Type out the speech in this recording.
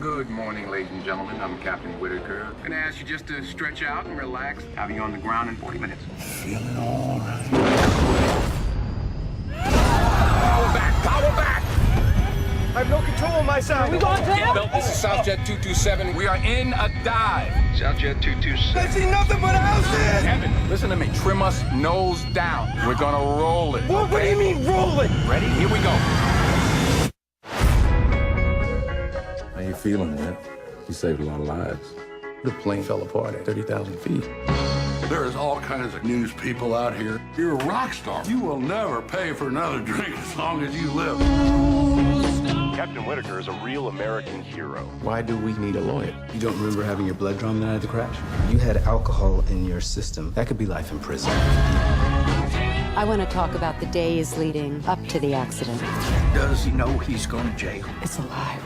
Good morning, ladies and gentlemen. I'm Captain Whitaker. I'm gonna ask you just to stretch out and relax. Have you on the ground in 40 minutes. Feeling all right. Power back! Power back! I have no control of myself. We going down? Belt, this is Southjet 227. We are in a dive. Southjet 227. I see nothing but houses. Kevin, listen to me. Trim us nose down. We're gonna roll it. What do you mean rolling? Ready? Here we go. How you feeling, man? You saved a lot of lives. The plane fell apart at 30,000 feet. There's all kinds of news people out here. You're a rock star. You will never pay for another drink as long as you live. Captain Whitaker is a real American hero. Why do we need a lawyer? You don't remember having your blood drawn the night of the crash? You had alcohol in your system. That could be life in prison. I want to talk about the days leading up to the accident. Does he know he's going to jail? It's a lie.